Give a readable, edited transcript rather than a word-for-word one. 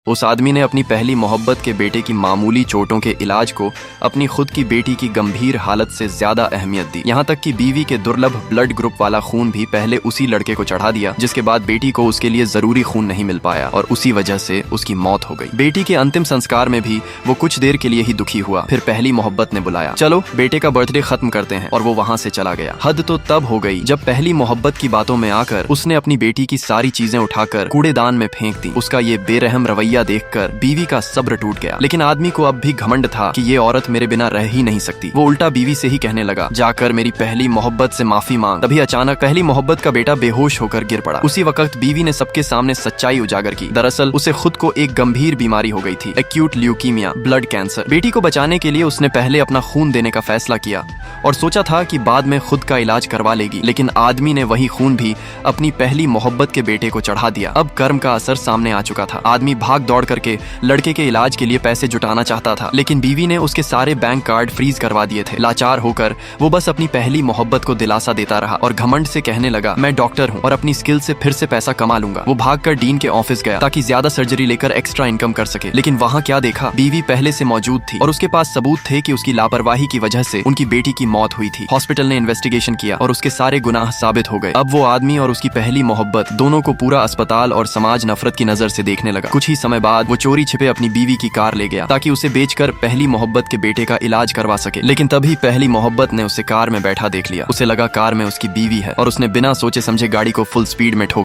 उस आदमी ने अपनी पहली मोहब्बत के बेटे की मामूली चोटों के इलाज को अपनी खुद की बेटी की गंभीर हालत से ज्यादा अहमियत दी। यहाँ तक कि बीवी के दुर्लभ ब्लड ग्रुप वाला खून भी पहले उसी लड़के को चढ़ा दिया, जिसके बाद बेटी को उसके लिए जरूरी खून नहीं मिल पाया और उसी वजह से उसकी मौत हो गई। बेटी के अंतिम संस्कार में भी वो कुछ देर के लिए ही दुखी हुआ। फिर पहली मोहब्बत ने बुलाया, चलो बेटे का बर्थडे खत्म करते हैं, और वो वहाँ से चला गया। हद तो तब हो गई जब पहली मोहब्बत की बातों में आकर उसने अपनी बेटी की सारी चीजें उठाकर कूड़ेदान में फेंक दी। उसका ये बेरहम रवैया देखकर बीवी का सब्र टूट गया, लेकिन आदमी को अब भी घमंड था कि ये औरत मेरे बिना रह ही नहीं सकती। वो उल्टा बीवी से ही कहने लगा, जाकर मेरी पहली मोहब्बत से माफी मांग। तभी अचानक पहली मोहब्बत का बेटा बेहोश होकर गिर पड़ा। उसी वक्त बीवी ने सबके सामने सच्चाई उजागर की। दरअसल उसे खुद को एक गंभीर बीमारी हो गई थी, एक्यूट ल्यूकीमिया, ब्लड कैंसर। बेटी को बचाने के लिए उसने पहले अपना खून देने का फैसला किया और सोचा था कि बाद में खुद का इलाज करवा लेगी, लेकिन आदमी ने वही खून भी अपनी पहली मोहब्बत के बेटे को चढ़ा दिया। अब कर्म का असर सामने आ चुका था। आदमी भाग दौड़ करके लड़के के इलाज के लिए पैसे जुटाना चाहता था, लेकिन बीवी ने उसके सारे बैंक कार्ड फ्रीज करवा दिए थे। लाचार होकर वो बस अपनी पहली मोहब्बत को दिलासा देता रहा और घमंड से कहने लगा, मैं डॉक्टर हूँ और अपनी स्किल से फिर से पैसा कमा लूंगा। वो भागकर डीन के ऑफिस गया ताकि ज्यादा सर्जरी लेकर एक्स्ट्रा इनकम कर सके, लेकिन वहाँ क्या देखा, बीवी पहले से मौजूद थी और उसके पास सबूत थे कि उसकी लापरवाही की वजह से उनकी बेटी की मौत हुई थी। हॉस्पिटल ने इन्वेस्टिगेशन किया और उसके सारे गुनाह साबित हो गए। अब वो आदमी और उसकी पहली मोहब्बत दोनों को पूरा अस्पताल और समाज नफरत की नजर से देखने लगा। कुछ ही समय बाद वो चोरी छिपे अपनी बीवी की कार ले गया ताकि उसे बेचकर पहली मोहब्बत के बेटे का इलाज करवा सके, लेकिन तभी पहली मोहब्बत ने उसे कार में बैठा देख लिया। उसे लगा कार में उसकी बीवी है और उसने बिना सोचे समझे गाड़ी को फुल स्पीड में ठोक